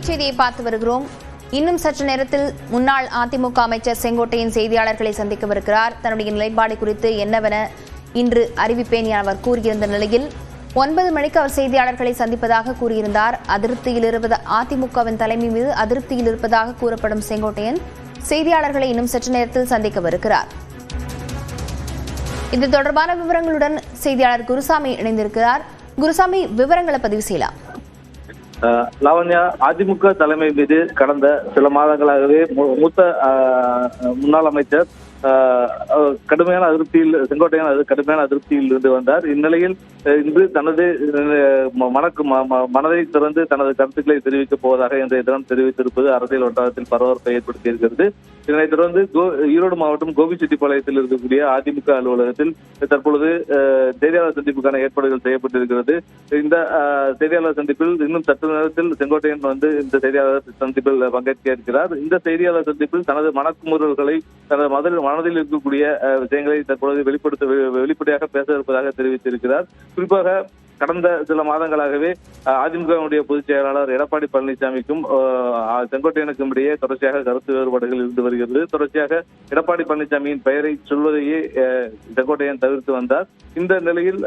செய்தியை பார்த்து வருகிறோம். இன்னும் சற்று நேரத்தில் முன்னாள் அதிமுக அமைச்சர் செங்கோட்டையன் செய்தியாளர்களை சந்திக்கவிருக்கிறார். தன்னுடைய நிலைப்பாடு குறித்து என்னவென இன்று அறிவிப்பேன் என அவர் கூறியிருந்த நிலையில் 9 மணிக்கு அவர் செய்தியாளர்களை சந்திப்பதாக கூறியிருந்தார். அதிமுகவின் தலைமை மீது அதிருப்தியில் இருப்பதாக கூறப்படும் செங்கோட்டையன் செய்தியாளர்களை இன்னும் சற்று நேரத்தில் சந்திக்கவிருக்கிறார். இது தொடர்பான விவரங்களுடன் செய்தியாளர் குருசாமி இணைந்திருக்கிறார். குருசாமி, விவரங்களை பதிவு செய்யலாம். லாவண்யா, அதிமுக தலைமை மீது கடந்த சில மாதங்களாகவே மூத்த முன்னாள் அமைச்சர் கடுமையான அதிருப்தியில் கடுமையான அதிருப்தியில் இருந்து வந்தார். இந்நிலையில் இன்று தனது மனதை திறந்து தனது கருத்துக்களை தெரிவிக்கப் போவதாக இன்றைய தினம் தெரிவித்திருப்பது அரசியல் வட்டாரத்தில் பரபரப்பை ஏற்படுத்தியிருக்கிறது. இதனைத் தொடர்ந்து ஈரோடு மாவட்டம் கோபிச்செட்டிப்பாளையத்தில் இருக்கக்கூடிய அதிமுக அலுவலகத்தில் தற்பொழுது செய்தியாளர் சந்திப்புக்கான ஏற்பாடுகள் செய்யப்பட்டிருக்கிறது. இந்த செய்தியாளர் சந்திப்பில் இன்னும் சற்று நேரத்தில் செங்கோட்டையன் இந்த செய்தியாளர் சந்திப்பில் பங்கேற்க இருக்கிறார். இந்த செய்தியாளர் சந்திப்பில் தனது மனக்குமுறல்களை தனது மனதில் இருக்கக்கூடிய விஷயங்களை தற்பொழுது வெளிப்படையாக பேச இருப்பதாக தெரிவித்திருக்கிறார். குறிப்பாக கடந்த சில மாதங்களாகவே அதிமுகவுடைய பொதுச் செயலாளர் எடப்பாடி பழனிசாமிக்கும் செங்கோட்டையனுக்கும் இடையே தொடர்ச்சியாக கருத்து வேறுபாடுகள் இருந்து வருகிறது. தொடர்ச்சியாக எடப்பாடி பழனிசாமியின் பெயரை சொல்வதையே செங்கோட்டையன் தவிர்த்து வந்தார். இந்த நிலையில்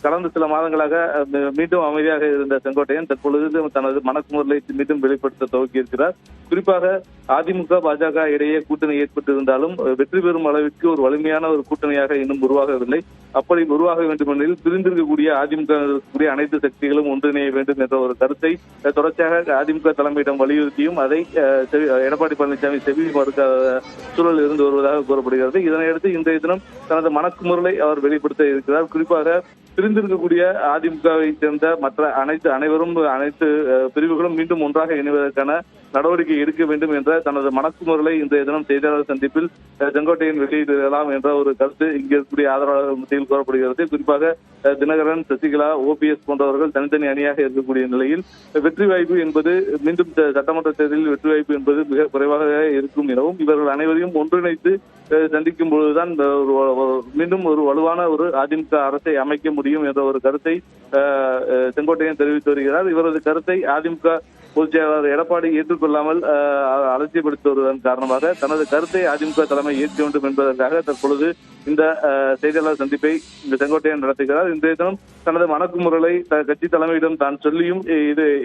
கடந்த சில மாதங்களாக மீண்டும் அமைதியாக இருந்த செங்கோட்டையன் தற்பொழுது தனது மனக்குமுறலை மீண்டும் வெளிப்படுத்த துவக்கியிருக்கிறார். குறிப்பாக அதிமுக பாஜக இடையே கூட்டணி ஏற்பட்டிருந்தாலும் வெற்றி பெறும் அளவிற்கு ஒரு வலிமையான ஒரு கூட்டணியாக இன்னும் உருவாகவில்லை. அப்படி உருவாக வேண்டுமெனில் பிரிந்திருக்கக்கூடிய அதிமுக அனைத்து சக்திகளும் ஒன்றிணைய வேண்டும் என்ற ஒரு கருத்தை தொடர்ச்சியாக அதிமுக தலைமையிடம் வலியுறுத்தியும் அதை எடப்பாடி பழனிசாமி செவி மறுக்காத சூழல் இருந்து வருவதாக கூறப்படுகிறது. இதனையடுத்து இன்றைய தினம் தனது மனக்குமுறலை அவர் வெளிப்படுத்த இருக்கிறார். குறிப்பாக பிரிந்திருக்கக்கூடிய அதிமுகவை சேர்ந்த மற்ற அனைத்து பிரிவுகளும் மீண்டும் ஒன்றாக இணைவதற்கான நடவடிக்கை எடுக்க வேண்டும் என்ற தனது மனக்குமுறலை இன்றைய தினம் செய்தியாளர் சந்திப்பில் செங்கோட்டையன் வெளியிடலாம் என்ற ஒரு கருத்து இங்கே இருக்கக்கூடிய ஆதரவாளர்கள் மத்தியில் கூறப்படுகிறது. குறிப்பாக தினகரன், சசிகலா, OPS போன்றவர்கள் தனித்தனி அணியாக இருக்கக்கூடிய நிலையில் வெற்றி வாய்ப்பு என்பது மீண்டும் சட்டமன்ற தேர்தலில் வெற்றி வாய்ப்பு என்பது மிக குறைவாக இருக்கும் எனவும் இவர்கள் அனைவரையும் ஒன்றிணைத்து சந்திக்கும் பொழுதுதான் மீண்டும் ஒரு வலுவான ஒரு அதிமுக அரசை அமைக்க முடியும் என்ற ஒரு கருத்தை செங்கோட்டையன் தெரிவித்து வருகிறார். இவரது கருத்தை அதிமுக பொதுச் செயலாளர் எடப்பாடி ஏற்றுக்கொள்ளாமல் அலட்சியப்படுத்தி வருவதன் காரணமாக தனது கருத்தை அதிமுக தலைமை ஏற்க வேண்டும் என்பதற்காக தற்பொழுது இந்த செய்தியாளர் சந்திப்பை இந்த செங்கோட்டையன் நடத்துகிறார். இன்றைய தினம் தனது மனக்குமுறலை கட்சி தலைமையிடம் தான் சொல்லியும்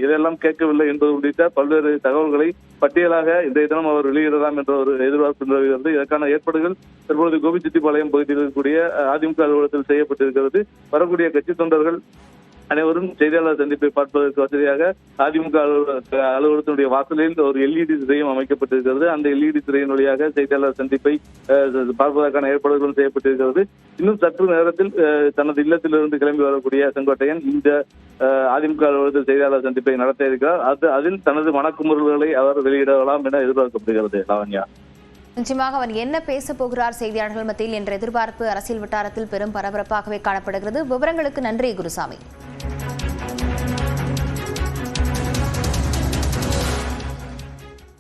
இதெல்லாம் கேட்கவில்லை என்பது உள்ளிட்ட பல்வேறு தகவல்களை பட்டியலாக இன்றைய தினம் அவர் வெளியிடலாம் என்ற ஒரு எதிர்பார்ப்பு நிலவுகிறது. இதற்கான ஏற்பாடுகள் தற்பொழுது கோபிச்செட்டிப்பாளையம் பகுதியில் இருக்கக்கூடிய அதிமுக அலுவலகத்தில் செய்யப்பட்டிருக்கிறது. வரக்கூடிய கட்சி தொண்டர்கள் அனைவரும் செய்தியாளர் சந்திப்பை பார்ப்பதற்கு வசதியாக அதிமுக அலுவலகத்தினுடைய வாசலில் ஒரு LED திரையும் அமைக்கப்பட்டிருக்கிறது. அந்த LED திரையின் வழியாக செய்தியாளர் சந்திப்பை பார்ப்பதற்கான ஏற்பாடுகளும் செய்யப்பட்டிருக்கிறது. இன்னும் சற்று நேரத்தில் தனது இல்லத்திலிருந்து கிளம்பி வரக்கூடிய செங்கோட்டையன் இந்த அதிமுக அலுவலகத்தில் செய்தியாளர் சந்திப்பை நடத்த இருக்கிறார். அதில் தனது மனக்குமுறல்களை அவர் வெளியிடலாம் என எதிர்பார்க்கப்படுகிறது. லாவண்யா, நிச்சயமாக அவர் என்ன பேச போகிறார் செய்தியாளர்கள் மத்தியில் என்ற எதிர்பார்ப்பு அரசியல் வட்டாரத்தில் பெரும் பரபரப்பாகவே காணப்படுகிறது. விவரங்களுக்கு நன்றி குருசாமி.